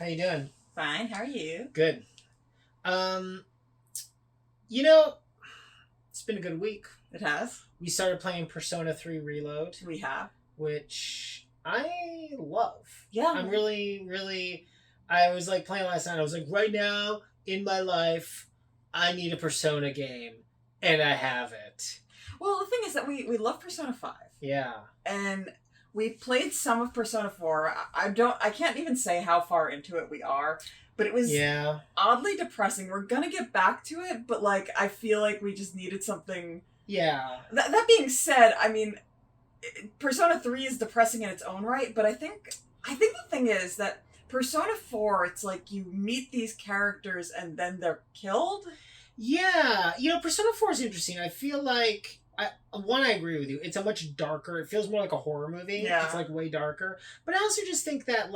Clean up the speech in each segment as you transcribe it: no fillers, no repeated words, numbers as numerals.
you doing? Fine. How are you? Good. Um, you know, it's been a good week. It has. We started playing Persona 3 Reload, We have. which I love. Yeah. I'm really, I was like playing last night. I was like, right now in my life, I need a Persona game, and I have it. Well, the thing is that we love Persona 5. Yeah. And we played some of Persona 4. I can't even say how far into it we are, but it was oddly depressing. We're gonna get back to it, but like I feel like we just needed something. Yeah. That being said, I mean, Persona 3 is depressing in its own right, but I think the thing is that Persona 4, it's like you meet these characters and then they're killed. Yeah. Persona 4 is interesting. I feel like I agree with you. It's a much darker. It feels more like a horror movie. Yeah. It's like way darker. But I also just think that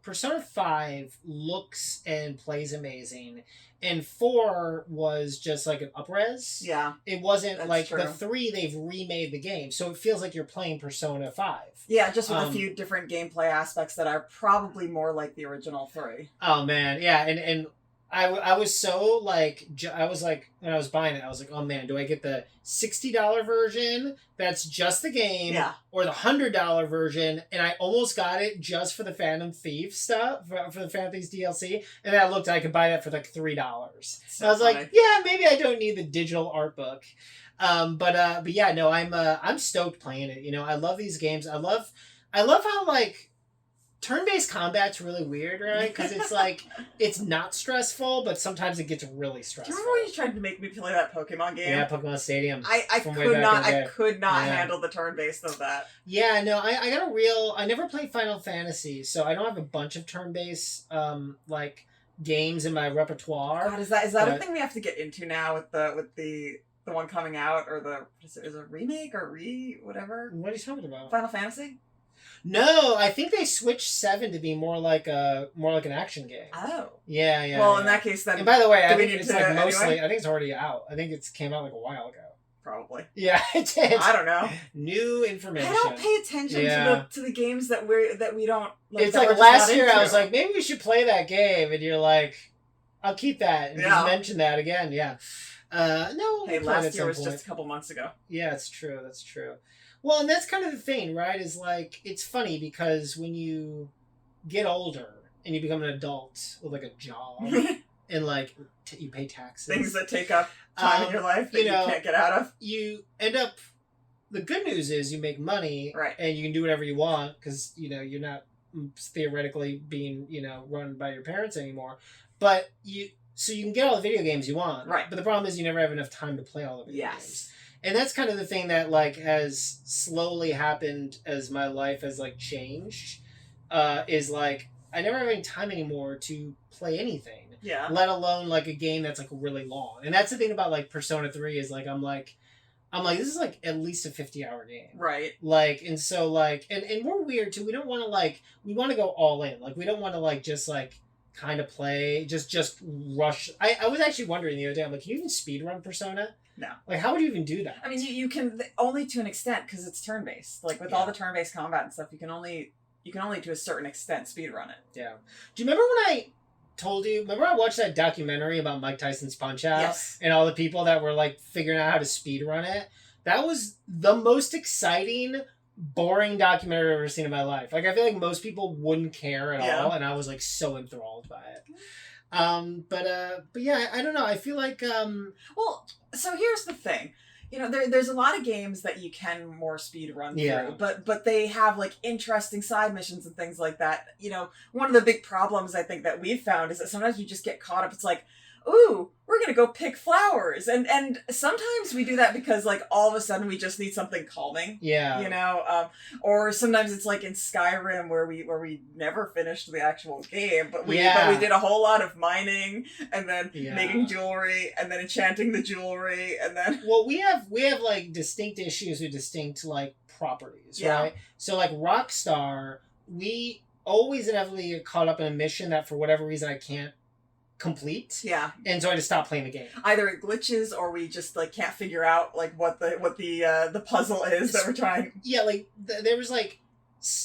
Persona 5 looks and plays amazing, and 4 was just like an up-res. Yeah. It wasn't That's like true. the 3. They've remade the game, so it feels like you're playing Persona 5. Yeah, just with a few different gameplay aspects that are probably more like the original 3. Oh man, yeah, and I was so like, I was like, when I was buying it, I was like, oh man, do I get the $60 version that's just the game, or the $100 version? And I almost got it just for the Phantom Thief stuff, for the Phantom Thieves DLC, and I looked, I could buy that for like $3. So I was like, yeah, maybe I don't need the digital art book. But yeah, no, I'm stoked playing it. I love these games. I love how like turn-based combat's really weird, right? Because it's like, it's not stressful, but sometimes it gets really stressful. Do you remember when you tried to make me play that Pokemon game? Yeah, Pokemon Stadium. I could not handle the turn-based of that. Yeah, no, I never played Final Fantasy, so I don't have a bunch of turn-based, games in my repertoire. God, is that a thing we have to get into now with the one coming out, or is it a remake or whatever? What are you talking about? Final Fantasy? No, I think they switched 7 to be more like an action game. Oh. Yeah. Well, in that case, then. And by the way, I think it's like mostly. Anyway? I think it's already out. I think it came out like a while ago. Probably. Yeah, it did. I don't know. New information. I don't pay attention to the games that we don't. It's like last year. I was like, maybe we should play that game, and you're like, I'll keep that and just mention that again. Yeah. No. Hey, last year was just a couple months ago. Yeah, it's true. That's true. Well, and that's kind of the thing, right? Is like, it's funny because when you get older and you become an adult with like a job and like you pay taxes, things that take up time in your life that you can't get out of, you end up. The good news is you make money, right? And you can do whatever you want because you're not theoretically being run by your parents anymore, but so you can get all the video games you want, right? But the problem is you never have enough time to play all the video games. And that's kind of the thing that like has slowly happened as my life has like changed. Is like I never have any time anymore to play anything. Yeah. Let alone like a game that's like really long. And that's the thing about like Persona 3 is like I'm like this is like at least a 50-hour game. Right. Like, and so like and we're weird too. We don't want to we want to go all in. Like we don't want to just kind of play, just rush. I was actually wondering the other day, I'm like, can you even speedrun Persona? No. Like, how would you even do that? I mean, you can only to an extent because it's turn-based. Like, with all the turn-based combat and stuff, you can only to a certain extent speedrun it. Yeah. Do you remember when I told you, I watched that documentary about Mike Tyson's Punch-Out? Yes. And all the people that were, figuring out how to speedrun it? That was the most exciting, boring documentary I've ever seen in my life. Like, I feel like most people wouldn't care at all, and I was, so enthralled by it. But yeah, I don't know. I feel like, Well, so here's the thing. There's a lot of games that you can more speed run through, but they have interesting side missions and things like that. One of the big problems I think that we've found is that sometimes you just get caught up. It's like, ooh, we're gonna go pick flowers, and sometimes we do that because all of a sudden we just need something calming. Yeah. Or sometimes it's like in Skyrim where we never finished the actual game, but we did a whole lot of mining and then making jewelry and then enchanting the jewelry and then. Well, we have distinct issues with distinct properties, right? So Rockstar, we always inevitably get caught up in a mission that for whatever reason I can't complete. Yeah. And so I just stopped playing the game. Either it glitches or we just can't figure out what the puzzle is that we're trying. Yeah, there was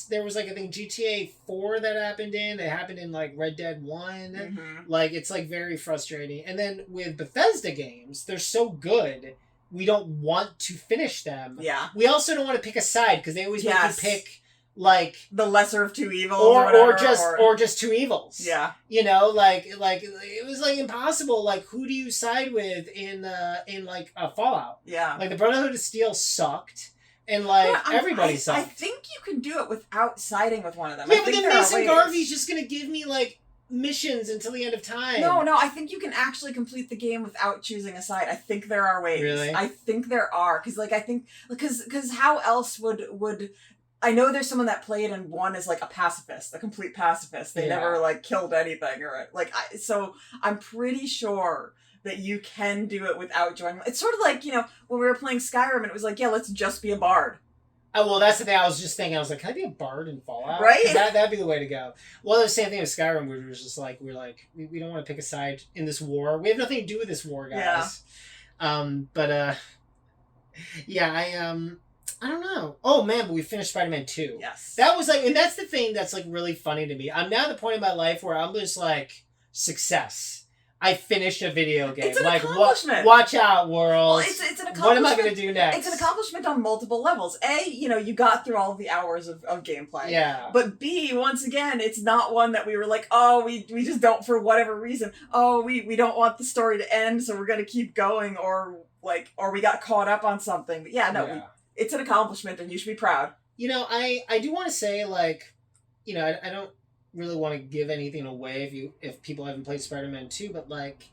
there was like I think GTA 4 that happened in. It happened in like Red Dead 1. Mm-hmm. Like it's like very frustrating. And then with Bethesda games, they're so good. We don't want to finish them. Yeah. We also don't want to pick a side because they always make you pick like the lesser of two evils, or just two evils. Yeah. You know, like it was like impossible. Like who do you side with in like a Fallout? Yeah. Like the Brotherhood of Steel sucked, and like everybody sucked. I think you can do it without siding with one of them. Yeah, but then Mason Garvey's just gonna give me like missions until the end of time. No, I think you can actually complete the game without choosing a side. I think there are ways. Really? I think there are because how else would I know there's someone that played and one is like a pacifist, a complete pacifist. They never like killed anything or like so I'm pretty sure that you can do it without joining. It's sort of like, you know, when we were playing Skyrim and it was like, yeah, let's just be a bard. Oh, well, that's the thing. I was just thinking. I was like, can I be a bard in Fallout? Right? That'd be the way to go. Well, the same thing with Skyrim. We were just like, we don't want to pick a side in this war. We have nothing to do with this war, guys. Yeah. I don't know. Oh, man, but we finished Spider-Man 2. Yes. That was like, and that's the thing that's like really funny to me. I'm now at the point in my life where I'm just like, success. I finished a video game. It's an like, accomplishment. Watch out, world. Well, it's an accomplishment. What am I going to do next? It's an accomplishment on multiple levels. A, you know, you got through all of the hours of gameplay. Yeah. But B, once again, it's not one that we were like, oh, we just don't, for whatever reason, oh, we don't want the story to end, so we're going to keep going, or we got caught up on something. But yeah, it's an accomplishment, and you should be proud. You know, I do want to say, like, you know, I don't really want to give anything away if people haven't played Spider-Man 2, but like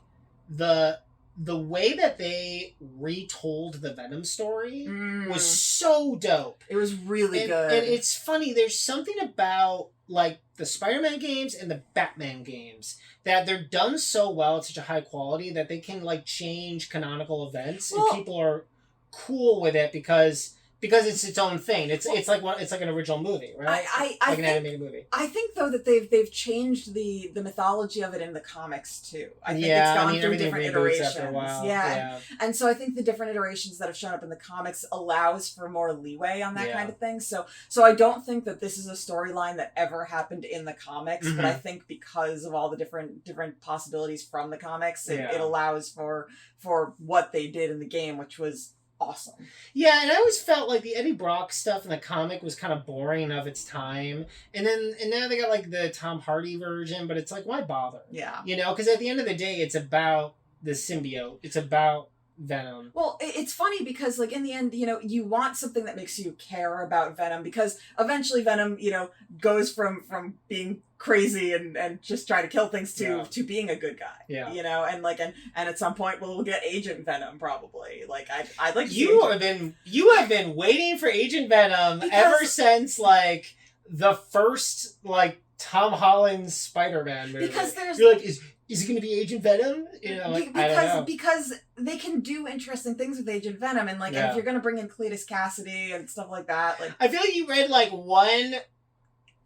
the way that they retold the Venom story was so dope. It was really good. And it's funny, there's something about like the Spider-Man games and the Batman games that they're done so well at such a high quality that they can like change canonical events and people are cool with it because it's its own thing. It's like an original movie, right? Like an animated movie. I think though that they've changed the mythology of it in the comics too. I think it's gone through different iterations. After a while. Yeah. And so I think the different iterations that have shown up in the comics allows for more leeway on that kind of thing. So I don't think that this is a storyline that ever happened in the comics, but I think because of all the different possibilities from the comics, it allows for what they did in the game, which was awesome. Yeah, and I always felt like the Eddie Brock stuff in the comic was kind of boring of its time. And now they got like the Tom Hardy version, but it's like, why bother? Yeah. You know, because at the end of the day, it's about the symbiote. It's about Venom. Well, it's funny because like in the end, you know, you want something that makes you care about Venom because eventually Venom, you know, goes from being crazy and just trying to kill things to being a good guy. Yeah. You know, and like and at some point we'll get Agent Venom probably. Like I'd like to you have been waiting for Agent Venom ever since like the first like Tom Holland Spider-Man movie. Because you're like, is it going to be Agent Venom? You know, like, I don't know. Because they can do interesting things with Agent Venom, and like, and if you're going to bring in Cletus Cassidy and stuff like that, like, I feel like you read like one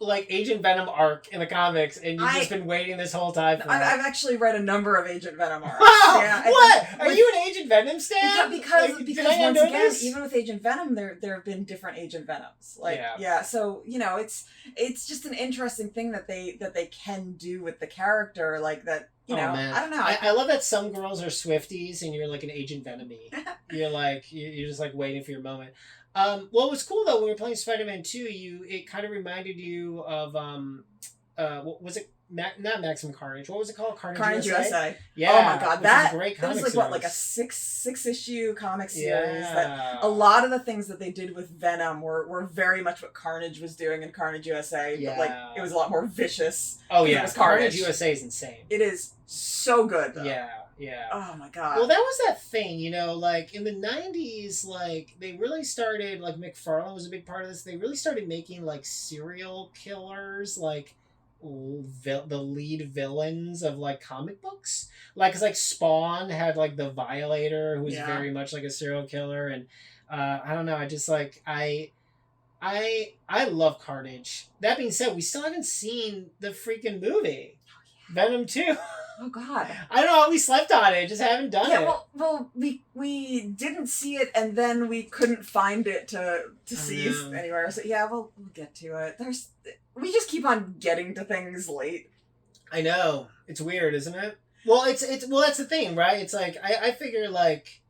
like Agent Venom arc in the comics, and you've just been waiting this whole time for I've actually read a number of Agent Venom arcs. Wow! Yeah, what? Are you an Agent Venom stan? Because once again, even with Agent Venom, there have been different Agent Venoms. Like, so you know, it's just an interesting thing that they can do with the character, like that. You know, I don't know. I love that some girls are Swifties, and you're like an Agent Venom-y. you're just like waiting for your moment. Well, it was cool though when we were playing Spider-Man 2. It kind of reminded you of what was it? Not Maximum Carnage. What was it called? Carnage USA. Yeah. Oh my god, that was like series. Like a six issue comic series. That a lot of the things that they did with Venom were very much what Carnage was doing in Carnage USA. Yeah. But like it was a lot more vicious. Oh yeah, Carnage USA is insane. It is so good though. Yeah. Yeah. Oh my god. Well, that was that thing, you know, like in the 90s, like they really started, like McFarlane was a big part of this. They really started making like serial killers, like the lead villains of like comic books. Like, cause like Spawn had like the Violator, who was very much like a serial killer, and I don't know. I just like I love Carnage. That being said, we still haven't seen the freaking movie, Venom 2. Oh God. I don't know how we slept on it. Just haven't done it. Well, we didn't see it, and then we couldn't find it to see anywhere. So yeah, we'll get to it. We just keep on getting to things late. I know, it's weird, isn't it? Well, it's that's the thing, right? It's like I figure like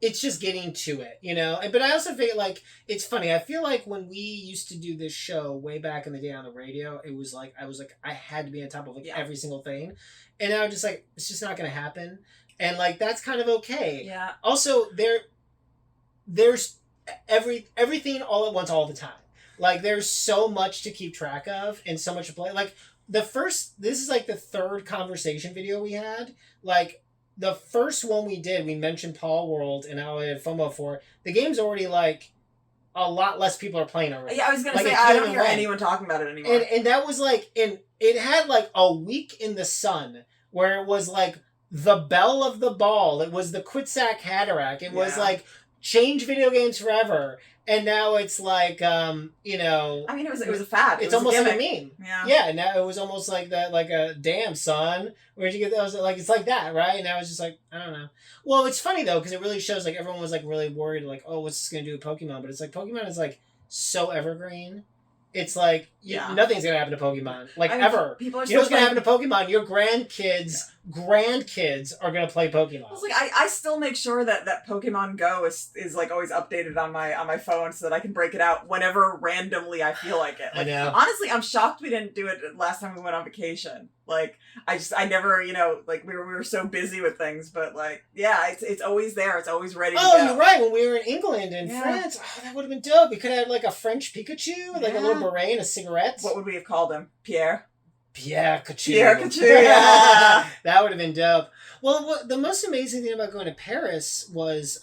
it's just getting to it, you know? But I also feel like, it's funny, I feel like when we used to do this show way back in the day on the radio, it was like, I had to be on top of every single thing. And now I'm just like, it's just not going to happen. And like, that's kind of okay. Yeah. Also, there's everything all at once all the time. Like, there's so much to keep track of and so much to play. Like, this is like the third conversation video we had. Like, the first one we did, we mentioned Paul World and how I had FOMO for it. The game's already like a lot less people are playing already. Yeah, I was gonna say I don't hear anyone talking about it anymore. And that was like, it had like a week in the sun where it was like the belle of the ball. It was the Quitsack Hatterack. It was like change video games forever. And now it's like, you know... I mean, it was a fad. It's almost like a meme. Yeah. Yeah, now it was almost like that, like a, damn, son, where'd you get those? Like, it's like that, right? And now it's just like, I don't know. Well, it's funny, though, because it really shows, like, everyone was, like, really worried, like, oh, what's this going to do with Pokemon? But it's like, Pokemon is, like, so evergreen. It's like, nothing's going to happen to Pokemon. Like, ever. People are you know what's going to happen to Pokemon? Your grandkids are going to play Pokemon. I was like, I still make sure that Pokemon Go is like always updated on my phone so that I can break it out whenever randomly I feel like it. Like, I know. Honestly, I'm shocked we didn't do it last time we went on vacation. Like, I never, you know, like we were so busy with things, but like, yeah, it's always there. It's always ready to go. Oh, you're right. When we were in England and France, that would have been dope. We could have had like a French Pikachu, like a little beret and a cigarette. What would we have called him? Pierre Kachu. Yeah. That would have been dope. Well, the most amazing thing about going to Paris was,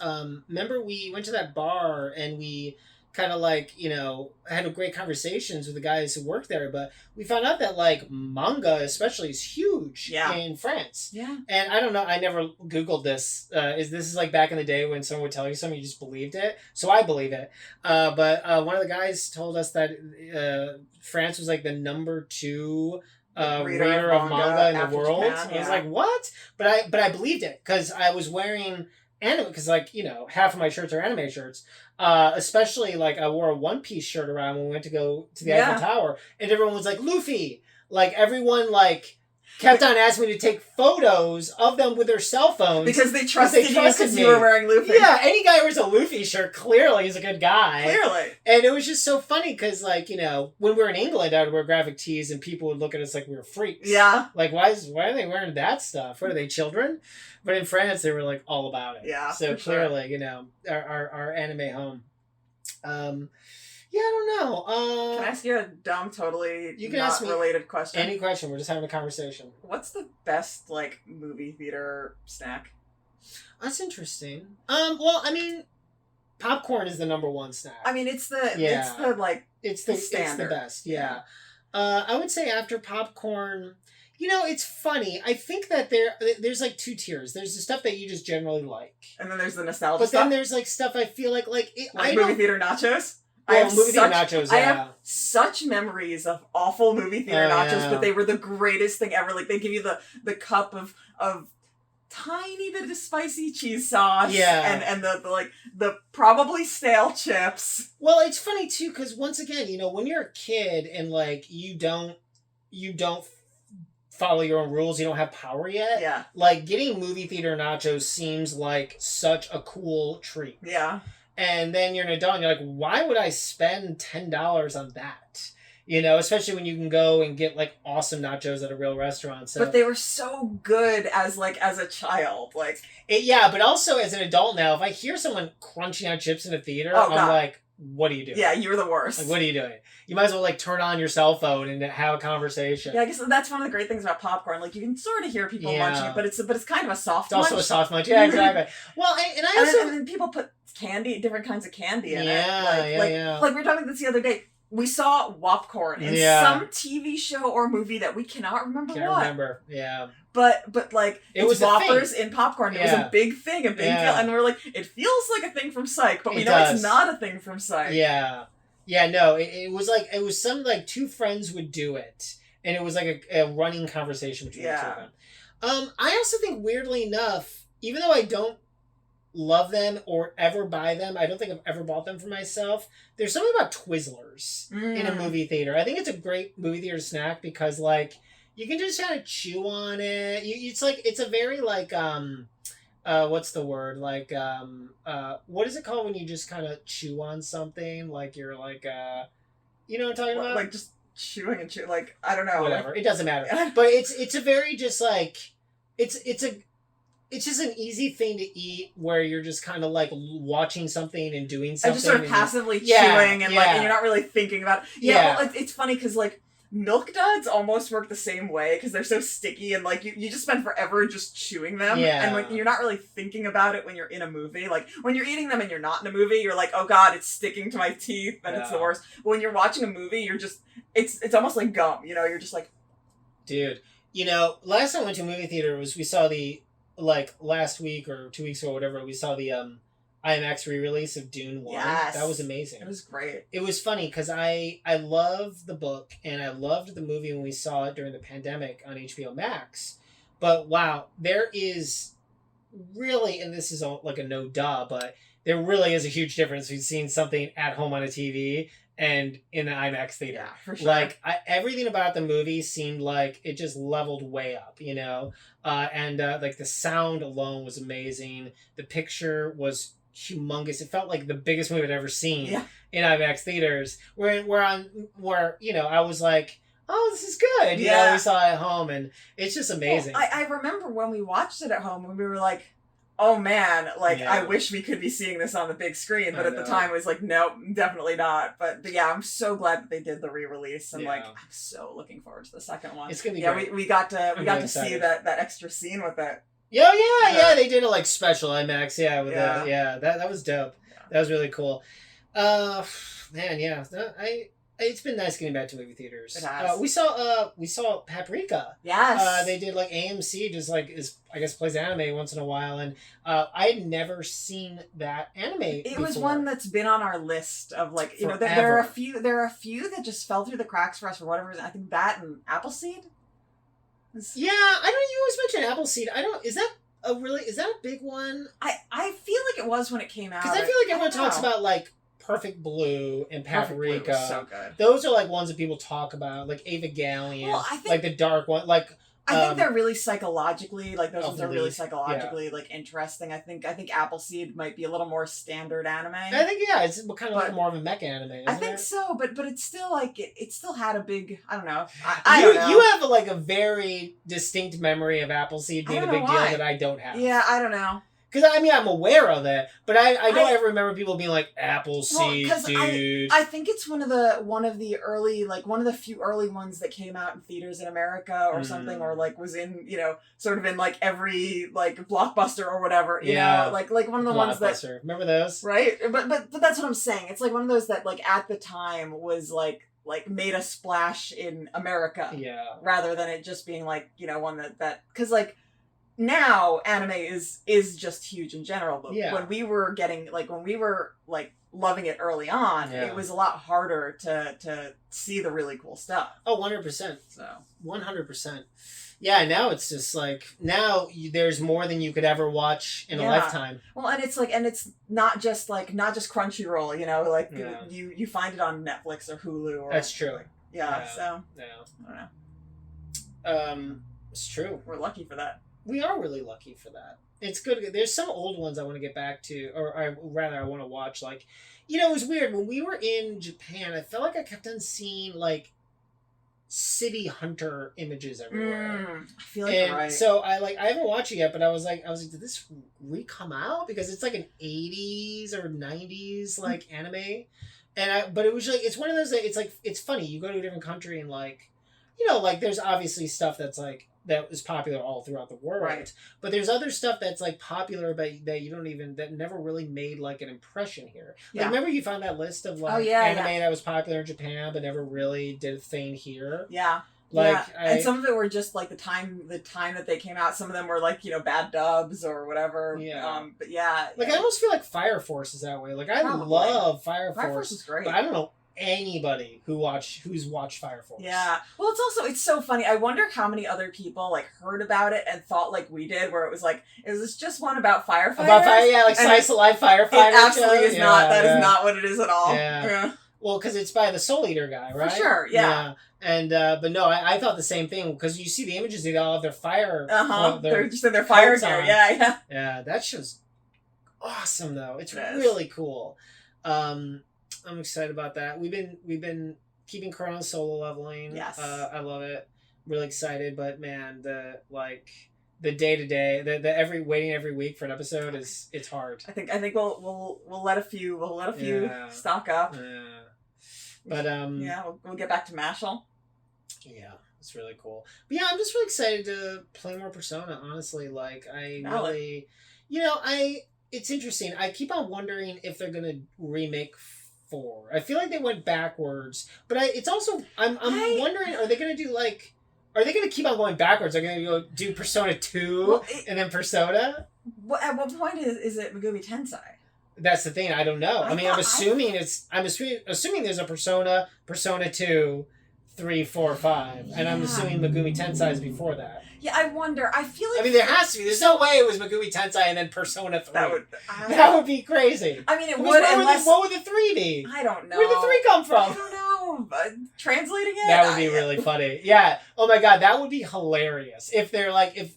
remember we went to that bar and we kind of like, you know, had great conversations with the guys who work there, but we found out that like manga especially is huge in France. Yeah. And I don't know, I never Googled this. This is like back in the day when someone would tell you something, you just believed it. So I believe it. But one of the guys told us that France was like the number 2 reader of manga in the world. Japan, I was like, what? But I believed it because I was wearing anime, because like, you know, half of my shirts are anime shirts. Especially like I wore a One Piece shirt around when we went to go to the Eiffel Tower, and everyone was like, Luffy. Like everyone like kept on asking me to take photos of them with their cell phones because they trusted you because you were wearing Luffy. Yeah, any guy who wears a Luffy shirt clearly is a good guy. Clearly. And it was just so funny because, like, you know, when we were in England, I would wear graphic tees and people would look at us like we were freaks. Yeah. Like, why are they wearing that stuff? What are they, children? But in France, they were like all about it. Yeah. So clearly, you know, our anime home. Yeah, I don't know. Can I ask you a dumb, totally you can ask me related question? Any question. We're just having a conversation. What's the best, like, movie theater snack? That's interesting. Well, I mean, popcorn is the number 1 snack. I mean, it's the standard. best. Yeah. I would say after popcorn, you know, it's funny. I think that there's like 2 tiers. There's the stuff that you just generally like, and then there's the nostalgia but stuff. Then there's like stuff I feel like movie theater nachos. Well, nachos. I have such memories of awful movie theater nachos, but they were the greatest thing ever. Like they give you the cup of tiny bit of spicy cheese sauce, and the probably stale chips. Well, it's funny too because once again, you know, when you're a kid and like you don't follow your own rules, you don't have power yet. Yeah. Like getting movie theater nachos seems like such a cool treat. Yeah. And then you're an adult and you're like, why would I spend $10 on that? You know, especially when you can go and get like awesome nachos at a real restaurant. So. But they were so good as a child. Like but also as an adult now, if I hear someone crunching out chips in a theater, I'm like, what are you doing? Yeah, you're the worst. Like, what are you doing? You might as well like turn on your cell phone and have a conversation. Yeah, I guess that's one of the great things about popcorn. Like you can sort of hear people munching it, but it's kind of a soft munch. It's also a soft munch. Yeah, exactly. Well, and then people put different kinds of candy in it. Like we were talking about this the other day. We saw Wopcorn in some TV show or movie that we cannot remember what. Yeah. But like it was Whoppers in popcorn. It was a big thing, a big deal, and we're like, it feels like a thing from Psych, but we know it's not a thing from Psych. Yeah. Yeah, no, it was some like 2 friends would do it, and it was like a running conversation between the 2 of them. I also think, weirdly enough, even though I don't love them or ever buy them, I don't think I've ever bought them for myself. There's something about Twizzlers in a movie theater. I think it's a great movie theater snack because, like, you can just kind of chew on it. It's a very, like, what's the word? Like, what is it called when you just kind of chew on something? Like, you're like, you know what I'm talking about? Like, just chewing and chewing, like, I don't know. Whatever. It doesn't matter. But it's a very just, like, it's just an easy thing to eat where you're just kind of like watching something and doing something. And just sort of passively chewing and like, and you're not really thinking about it. Yeah. Well, it's funny because like Milk Duds almost work the same way because they're so sticky and like you just spend forever just chewing them. Yeah. And like you're not really thinking about it when you're in a movie. Like when you're eating them and you're not in a movie, you're like, oh God, it's sticking to my teeth and it's the worst. But when you're watching a movie, you're just, it's almost like gum, you know, you're just like. Dude, you know, last time I went to a movie theater we saw like last week or 2 weeks ago or whatever, we saw the IMAX re-release of Dune 1. Yes. That was amazing. It was great. It was funny because I love the book and I loved the movie when we saw it during the pandemic on HBO Max. But wow, there is really, and this is like a no duh, but there really is a huge difference between seeing something at home on a TV and in the IMAX theater. Yeah, for sure. Like, everything about the movie seemed like it just leveled way up, you know? And like, the sound alone was amazing. The picture was humongous. It felt like the biggest movie I'd ever seen in IMAX theaters. Where, you know, I was like, oh, this is good. You know, we saw it at home, and it's just amazing. Well, I remember when we watched it at home, when we were like, oh man, like, I wish we could be seeing this on the big screen, but at the time it was like, nope, definitely not. But yeah, I'm so glad that they did the re-release, and like, I'm so looking forward to the second one. It's gonna be great. we got to see that extra scene with it. Yeah, they did a like special IMAX, that was dope. Yeah. That was really cool. It's been nice getting back to movie theaters. It has. We saw Paprika. Yes. They did like AMC just like plays anime once in a while, and I had never seen that anime. It was one that's been on our list of like, you know, there are a few that just fell through the cracks for us for whatever reason. I think that and Appleseed. Yeah, I know you always mention Appleseed. Is that a big one? I feel like it was when it came out. Because I feel like everyone talks about like Perfect Blue and Paprika. Perfect Blue was so good. Those are like ones that people talk about, like Evangelion, like the dark one, like. I think they're really psychologically, like those ones are really psychologically like interesting. I think Appleseed might be a little more standard anime. I think it's kind of like more of a mecha anime. Isn't I think so, but it's still like it still had a big. I don't know. You have like a very distinct memory of Appleseed being a big deal that I don't have. Yeah, I don't know. Because, I mean, I'm aware of it, but I don't ever remember people being like, Appleseed, dude. I think it's one of the early, like, one of the few early ones that came out in theaters in America or something, or, like, was in, you know, sort of in, like, every, like, Blockbuster or whatever, you know? Like one of the ones that... Remember those? Right? But that's what I'm saying. It's, like, one of those that, like, at the time was, like made a splash in America. Yeah. Rather than it just being, like, you know, one that... Because, like... Now anime is just huge in general, but when we were loving it early on, it was a lot harder to see the really cool stuff. Oh, 100%. So 100%. Yeah, now it's just like there's more than you could ever watch in a lifetime. Well, and it's not just Crunchyroll, you know, like you find it on Netflix or Hulu or That's true. So I don't know. It's true. We're lucky for that. We are really lucky for that. It's good. There's some old ones I want to get back to, or I want to watch. Like, you know, it was weird. When we were in Japan, I felt like I kept on seeing, like, City Hunter images everywhere. I feel like you're right. So, I haven't watched it yet, but I was like, did this re-come out? Because it's, like, an 80s or 90s, like, anime. But it was, like, it's one of those that it's, like, it's funny. You go to a different country and, like, you know, like, there's obviously stuff that's, like, that is popular all throughout the world. Right. But there's other stuff that's like popular but that never really made like an impression here. Like, remember you found that list of like anime that was popular in Japan but never really did a thing here? Yeah. And some of it were just like the time that they came out. Some of them were like, you know, bad dubs or whatever. Yeah. But I almost feel like Fire Force is that way. Like I love Fire Force. Fire Force is great. But I don't know anybody who's watched Fire Force. Yeah. Well, it's so funny. I wonder how many other people like heard about it and thought like we did, where it was like, is this just one about firefighters? About fire, yeah, like slice of life firefighter. It absolutely is not. That is not what it is at all. Yeah. Well, because it's by the Soul Eater guy, right? For sure. Yeah. And but no, I thought the same thing, because you see the images, they all have their fire. They're just in their fire gear. Yeah. Yeah, that show's awesome though. It's really cool. I'm excited about that. We've been keeping Chrono solo leveling. Yes. I love it. Really excited, but man, the day-to-day, the waiting every week for an episode it's hard. I think we'll let a few stock up. Yeah. But we'll get back to Mashal. Yeah, it's really cool. But yeah, I'm just really excited to play more Persona, honestly. Like it's interesting. I keep on wondering if they're gonna remake 4. I feel like they went backwards, but I'm wondering, are they gonna keep on going backwards? Are they gonna go do Persona 2 and then Persona? At what point is it Megumi Tensei? That's the thing. I don't know. I'm assuming there's a Persona 2, 3, 4, 5, and I'm assuming Megumi Tensei is before that. Yeah, I wonder. I feel like... there has to be. There's no way it was Megumi Tensei and then Persona 3. That would be crazy. It would, unless... What would the 3 be? I don't know. Where did the 3 come from? I don't know. Translating it? That would be really funny. Yeah. Oh my god, that would be hilarious. If they're like, it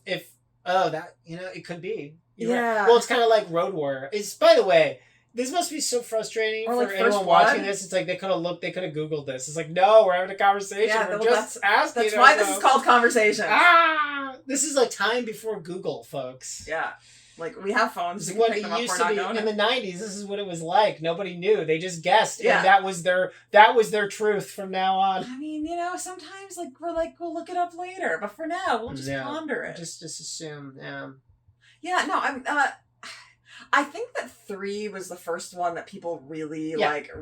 could be. Yeah. Well, it's kind of like Road Warrior. By the way, this must be so frustrating for anyone watching this. It's like they could have Googled this. It's like, no, we're having a conversation. Yeah, we're just asking. That's why this is called conversation. This is like time before Google, folks. Yeah. Like, we have phones. This is what it used to be in the 90s. This is what it was like. Nobody knew. They just guessed. Yeah. And that was their truth from now on. Sometimes we'll look it up later. But for now, we'll just ponder it. Just assume. Yeah. Yeah, no, I think that 3 was the first one that people really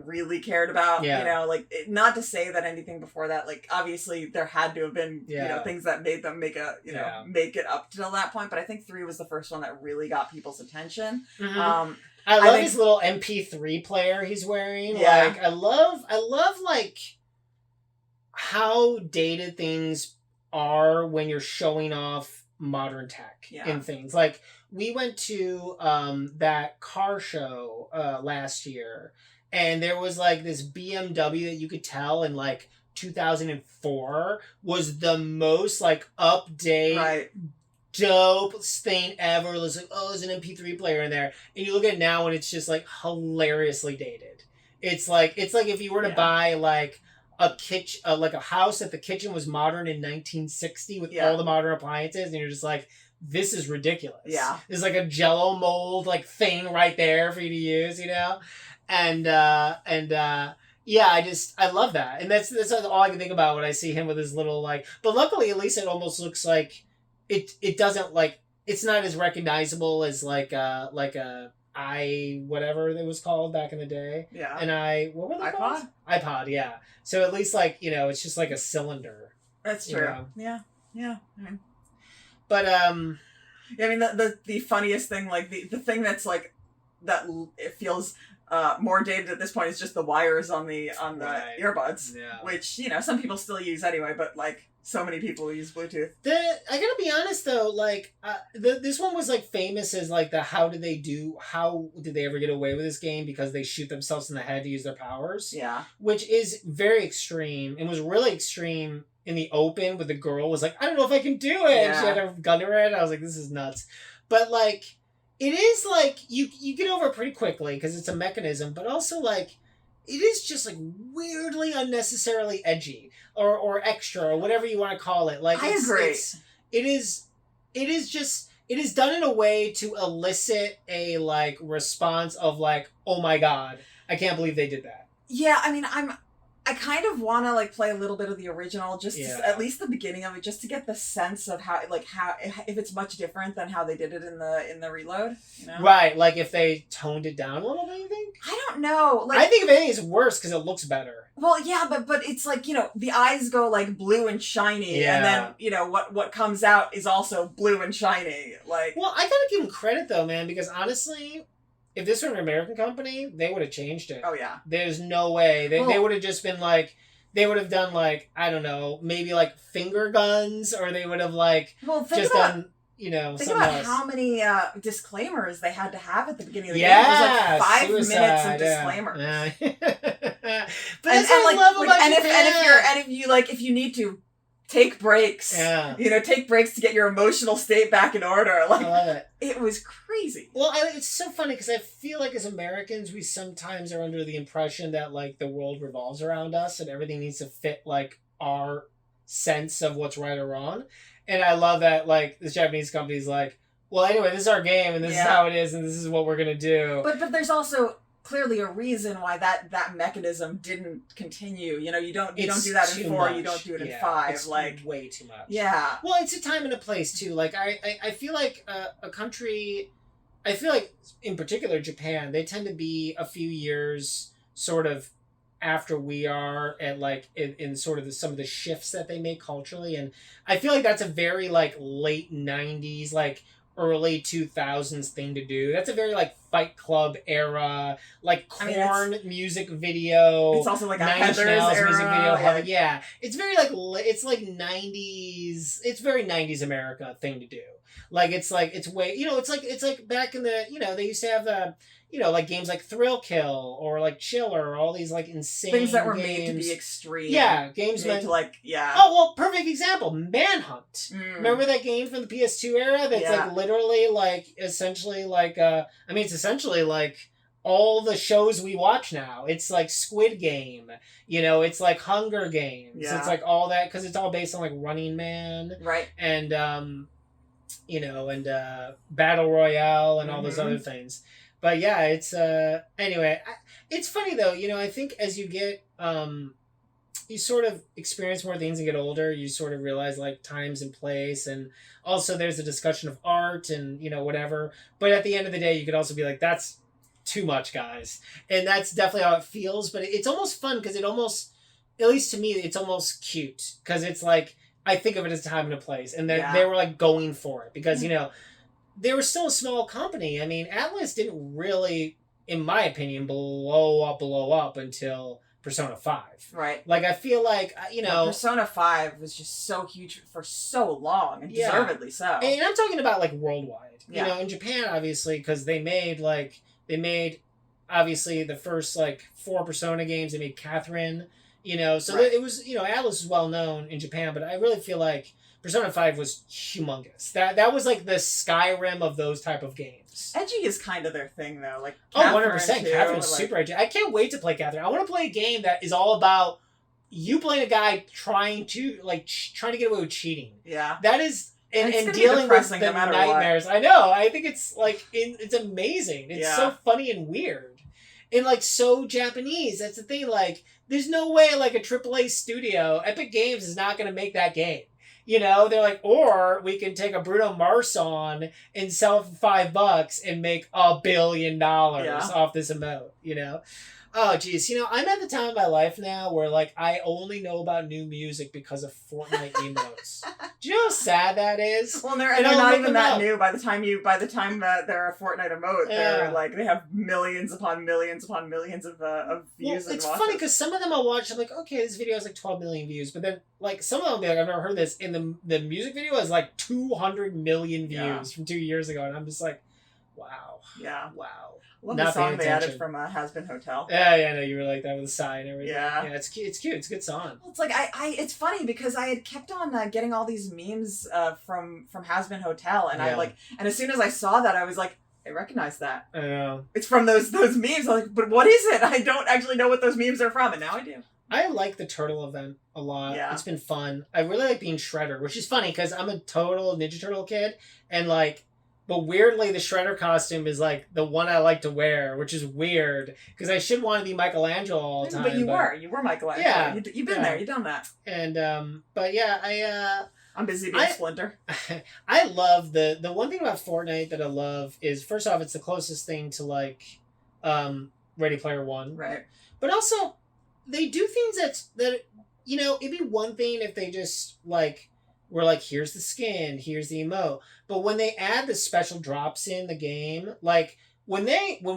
really cared about. Yeah. Not to say that anything before that, obviously there had to have been things that made them make it up till that point. But I think 3 was the first one that really got people's attention. Mm-hmm. I love his little MP3 player he's wearing. Yeah. I love how dated things are when you're showing off modern tech in things. We went to that car show last year, and there was this BMW that you could tell in 2004 was the most update, dope thing ever. It was there's an MP3 player in there, and you look at it now and it's just hilariously dated. It's like if you were to buy a kitchen, a house that the kitchen was modern in 1960 with all the modern appliances, and you're just this is ridiculous. Yeah. There's a Jell-O mold thing right there for you to use, and I love that, and that's all I can think about when I see him with his little But luckily, at least it almost looks like it doesn't it's not as recognizable as a whatever it was called back in the day. Yeah. And what were they called? iPod. Yeah. So at least it's just a cylinder. That's true. Yeah. Yeah. But the funniest thing, the thing that's that it feels more dated at this point is just the wires on the earbuds, which some people still use anyway, but so many people use Bluetooth. I gotta be honest though, this one was famous as how did they ever get away with this game, because they shoot themselves in the head to use their powers. Yeah. Which is very extreme, and was really extreme in the open, with the girl was I don't know if I can do it. Yeah. And she had a gun to her head. I was this is nuts. But it is you get over it pretty quickly because it's a mechanism, but also it is just weirdly unnecessarily edgy or extra or whatever you want to call it. I agree. It is done in a way to elicit a response of oh my god, I can't believe they did that. Yeah, I kind of want to play a little bit of the original, just to, at least the beginning of it, just to get the sense of how if it's much different than how they did it in the reload. Right, if they toned it down a little bit. You think? I don't know. I think if anything, it's worse because it looks better. Well, yeah, but it's the eyes go blue and shiny, and then what comes out is also blue and shiny. Well, I gotta give him credit though, man, because honestly, if this were an American company, they would have changed it. Oh yeah. There's no way they would have just been like. They would have done like, I don't know, maybe like finger guns, or they would have like just done, you know, think something about else. How many disclaimers they had to have at the beginning of the game. It was like 5 minutes of disclaimers. Yeah. But that's what I love about Japan. If you need to take breaks, take breaks to get your emotional state back in order. Like, I love it. It was crazy. Well, it's so funny because I feel like as Americans, we sometimes are under the impression that like the world revolves around us and everything needs to fit like our sense of what's right or wrong. And I love that like this Japanese company's like, well, anyway, this is our game and this is how it is and this is what we're gonna do. But there's also clearly a reason why that mechanism didn't continue. You know, you don't do that in 4, you don't do it in 5. It's like way too much. Yeah. Well, it's a time and a place too. Like I feel like a country, I feel like in particular Japan, they tend to be a few years sort of after we are at like in sort of some of the shifts that they make culturally, and I feel like that's a very like late 90s like early 2000s thing to do. That's a very like Fight Club era, like Korn music video. It's also like a Nine Inch Heathers Nails era. music video. Yeah, it's very like it's like 90s. It's very 90s America thing to do. Like it's way it's like back in the they used to have the like games like Thrill Kill or like Chiller or all these like insane things that were games. made to be extreme. Yeah, games made to like Oh well, perfect example, Manhunt. Remember that game from the PS2 era? That's like literally like essentially like it's essentially like all the shows we watch now. It's like Squid Game. It's like Hunger Games. Yeah. It's like all that because it's all based on like Running Man. Right. And Battle Royale and all those other things. But yeah, it's anyway. It's funny though, I think as you get you sort of experience more things and get older, you sort of realize like times and place, and also there's a discussion of art and whatever. But at the end of the day, you could also be like, that's too much, guys, and that's definitely how it feels. But it's almost fun because it almost, at least to me, it's almost cute because it's like I think of it as time and a place, and that they were like going for it because they were still a small company. I mean, Atlas didn't really, in my opinion, blow up until Persona 5. Right. Like, I feel like, Persona 5 was just so huge for so long, and deservedly so. And I'm talking about, like, worldwide. In Japan, obviously, because they made, obviously, the first, 4 Persona games. They made Catherine, So it was, Atlas is well known in Japan, but I really feel like Persona 5 was humongous. That was like the Skyrim of those type of games. Edgy is kind of their thing, though. Like 100%. Catherine's super edgy. I can't wait to play Catherine. I want to play a game that is all about you playing a guy trying to get away with cheating. Yeah. That is and dealing with the nightmares. What. I know. I think it's it's amazing. It's so funny and weird. And so Japanese. That's the thing. There's no way a AAA studio, Epic Games, is not going to make that game. They're like, or we can take a Bruno Mars song and sell it for $5 and make $1 billion off this emote, Oh, geez. I'm at the time of my life now where, I only know about new music because of Fortnite emotes. Do you know how sad that is? Well, they're not even that new. By the time they're a Fortnite emote, they're, they have millions upon millions upon millions of views and it's watches. funny because some of them I'll watch, I'm like, okay, this video has, 12 million views. But then, some of them will be like, I've never heard this. And the music video has, 200 million views from 2 years ago. And I'm just like, wow. Yeah. Wow. Love the song they added from Has Been Hotel. Yeah, no, you were like that with a sigh and everything. Yeah, it's cute. It's a good song. Well, it's it's funny because I had kept on getting all these memes from Has Been Hotel, and and as soon as I saw that, I was like, I recognize that. I know. It's from those memes. I'm like, but what is it? I don't actually know what those memes are from, and now I do. I like the turtle event a lot. Yeah. It's been fun. I really like being Shredder, which is funny because I'm a total Ninja Turtle kid, and but weirdly, the Shredder costume is the one I like to wear, which is weird because I should want to be Michelangelo all the time. But you were Michelangelo. Yeah, you've been there. You've done that. And but yeah, I'm busy being Splinter. I love the one thing about Fortnite that I love is first off, it's the closest thing to Ready Player One, right? But also, they do things that it'd be one thing if they just we're here's the skin, here's the emote. But when they add the special drops in the game, when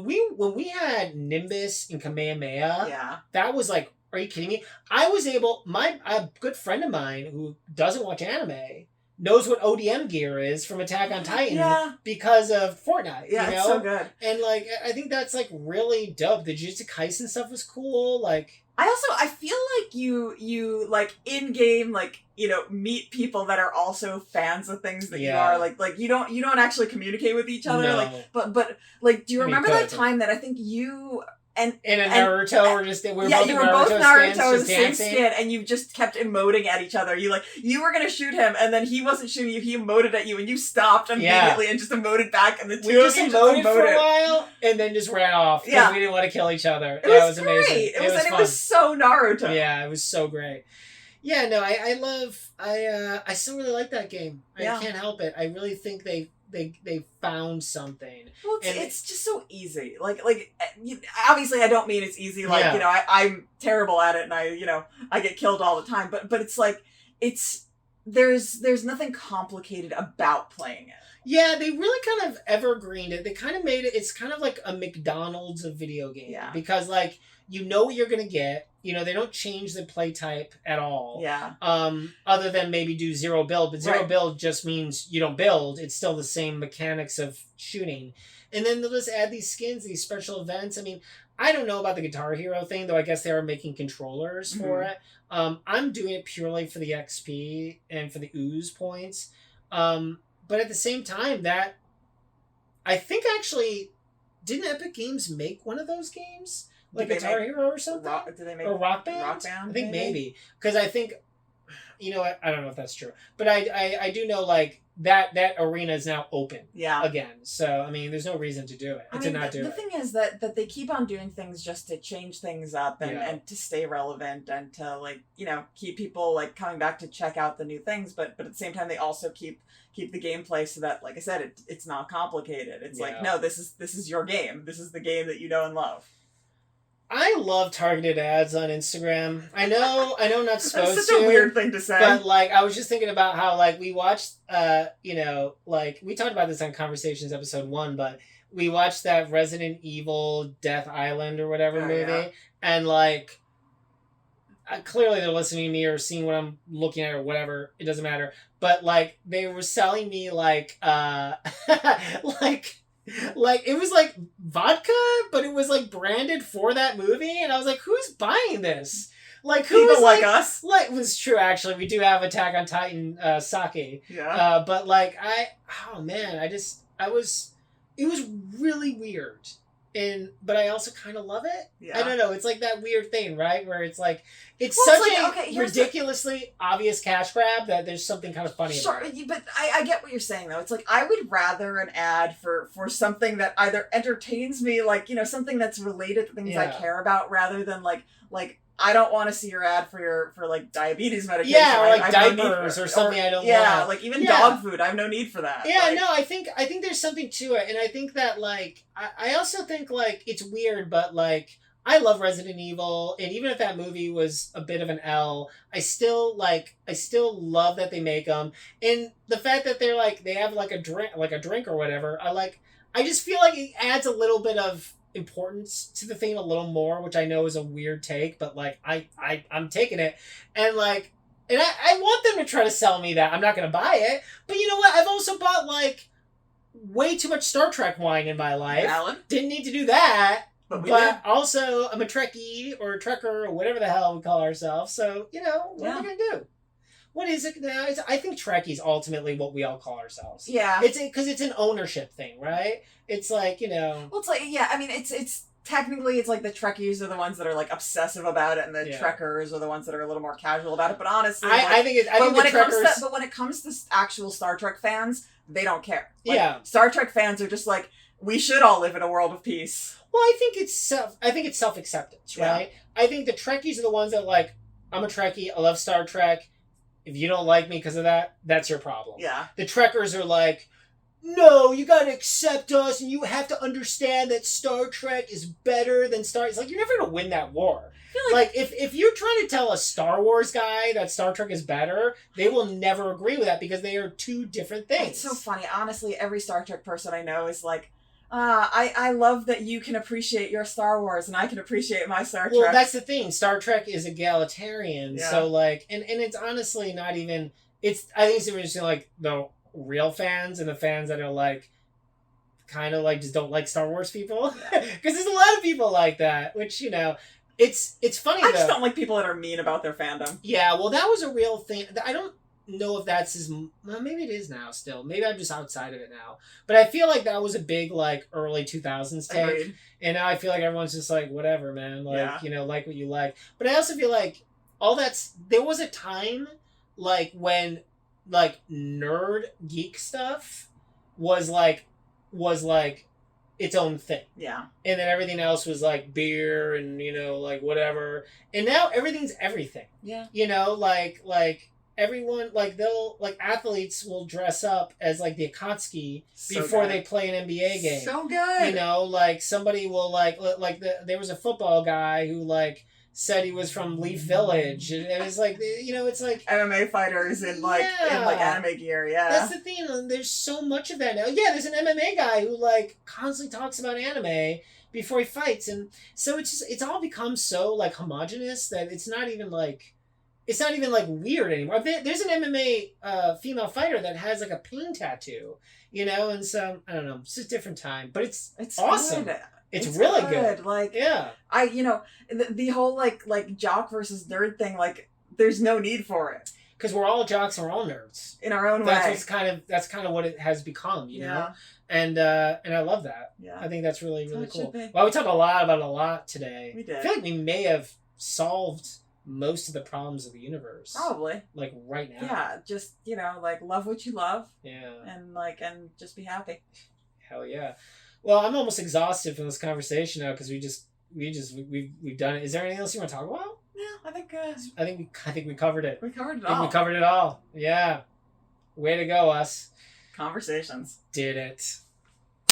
we had Nimbus and Kamehameha, that was like, are you kidding me? A good friend of mine who doesn't watch anime knows what ODM gear is from Attack on Titan because of Fortnite. Yeah, you know? It's so good. And like, I think that's like really dope. The Jujutsu Kaisen stuff was cool. Like, I feel like you like in game, like, you know, meet people that are also fans of things that you are. Like you don't actually communicate with each other. No. Like, but like, do you remember that time that I think you and Naruto you were both Naruto, the same skin, and you just kept emoting at each other. You were gonna shoot him, and then he wasn't shooting you. He emoted at you, and you stopped immediately and just emoted back. And the two of you just emoted for a while, and then just ran off because we didn't want to kill each other. It was amazing. Great. It was so Naruto. Yeah, it was so great. Yeah, no, I still really like that game. I can't help it. I really think they found something. Well, it's just so easy. Like obviously I don't mean it's easy. Like, you know, I'm terrible at it and I get killed all the time. But it's like, there's nothing complicated about playing it. Yeah, they really kind of evergreened it. They kind of made it, it's kind of like a McDonald's of video game. Yeah. Because like, you know what you're going to get. You know, they don't change the play type at all. Yeah. Other than maybe do zero build. But zero build just means you don't build. It's still the same mechanics of shooting. And then they'll just add these skins, these special events. I mean, I don't know about the Guitar Hero thing, though I guess they are making controllers for it. I'm doing it purely for the XP and for the ooze points. But at the same time, that... I think actually... Didn't Epic Games make one of those games? Like Guitar Hero or something? Did they make or Rock Band? Rock Band? I think maybe. Because I think, you know what, I don't know if that's true. But I do know, like, that arena is now open again. So, I mean, there's no reason to do it. The thing is that they keep on doing things just to change things up and to stay relevant and to, like, you know, keep people, like, coming back to check out the new things. But at the same time, they also keep the gameplay so that, like I said, it's not complicated. It's like, no, this is your game. This is the game that you know and love. I love targeted ads on Instagram. I know I'm not supposed to. That's such a weird thing to say. But, like, I was just thinking about how, like, we watched, you know, like, we talked about this on Conversations episode 1, but we watched that Resident Evil Death Island or whatever movie. Yeah. And, like, clearly they're listening to me or seeing what I'm looking at or whatever. It doesn't matter. But, like, they were selling me, like, like, it was like vodka, but it was like branded for that movie, and I was like, who's buying this? Like, who people is like us? Like, it was true, actually. We do have Attack on Titan sake. Yeah. But like, it was really weird. But I also kind of love it. Yeah. I don't know. It's like that weird thing, right? Where it's like, it's such a ridiculously obvious cash grab that there's something kind of funny about it. But I get what you're saying, though. It's like, I would rather an ad for something that either entertains me, like, you know, something that's related to things I care about, rather than like I don't want to see your ad for like diabetes medication. Yeah, or like diapers or something I don't want. Yeah, like even dog food. I have no need for that. Yeah, like, no, I think there's something to it. And I think that, like, I also think, like, it's weird, but, like, I love Resident Evil, and even if that movie was a bit of an L, I still love that they make them. And the fact that they're, like, they have, like, a drink or whatever, I just feel like it adds a little bit of importance to the thing a little more, which I know is a weird take, but, like, I'm taking it. And, like, and I want them to try to sell me that. I'm not going to buy it. But you know what? I've also bought, like, way too much Star Trek wine in my life. Alan? Didn't need to do that. But also, I'm a Trekkie or a Trekker or whatever the hell we call ourselves. So, you know, what am I going to do? What is it now? I think Trekkie is ultimately what we all call ourselves. Yeah. It's because it's an ownership thing, right? It's like, you know. Well, it's like, yeah, I mean, it's technically, it's like the Trekkies are the ones that are, like, obsessive about it, and the Trekkers are the ones that are a little more casual about it. But honestly, but when it comes to actual Star Trek fans, they don't care. Like, Star Trek fans are just like, we should all live in a world of peace. Well, I think it's self-acceptance, right? Yeah. I think the Trekkies are the ones that, like, I'm a Trekkie, I love Star Trek. If you don't like me because of that, that's your problem. Yeah. The Trekkers are like, no, you gotta accept us, and you have to understand that Star Trek is better than Star... It's like, you're never gonna win that war. Like, if you're trying to tell a Star Wars guy that Star Trek is better, they will never agree with that because they are two different things. It's so funny. Honestly, every Star Trek person I know is like, I love that you can appreciate your Star Wars and I can appreciate my Star Trek. Well, that's the thing. Star Trek is egalitarian, so like, and it's honestly not even. It's I think it's interesting, like the real fans and the fans that are like, kind of like just don't like Star Wars people, because there's a lot of people like that. Which it's funny. I just don't like people that are mean about their fandom. Yeah, well, that was a real thing. I don't know if that's as well, maybe it is now still. Maybe I'm just outside of it now. But I feel like that was a big like early 2000s take. Agreed. And now I feel like everyone's just like, whatever, man. Like, like what you like. But I also feel like there was a time like when like nerd geek stuff was like its own thing. Yeah. And then everything else was like beer and like whatever. And now everything's everything. Yeah. Like everyone, like they'll like athletes will dress up as like the Akatsuki before they play an NBA game. So good. Like somebody will there was a football guy who like said he was from Leaf Village, and it was like it's like MMA fighters in like anime gear. Yeah, that's the thing. There's so much of that now. Yeah, there's an MMA guy who like constantly talks about anime before he fights, and so it's all become so like homogenous that it's not even like weird anymore. There's an MMA female fighter that has like a pain tattoo, and so I don't know. It's just a different time, but it's awesome. Good. It's really good. Like, the whole like jock versus nerd thing, like there's no need for it. Because we're all jocks and we're all nerds. In our own way. That's kind of what it has become, you know? And I love that. Yeah. I think that's really, really cool. Well, we talked a lot about a lot today. We did. I feel like we may have solved most of the problems of the universe. Probably. Like right now. Yeah. Just, like love what you love. Yeah. And just be happy. Hell yeah. Well, I'm almost exhausted from this conversation now because we've done it. Is there anything else you want to talk about? Yeah, I think we covered it. We covered it all. We covered it all. Yeah. Way to go, us. Conversations. Did it.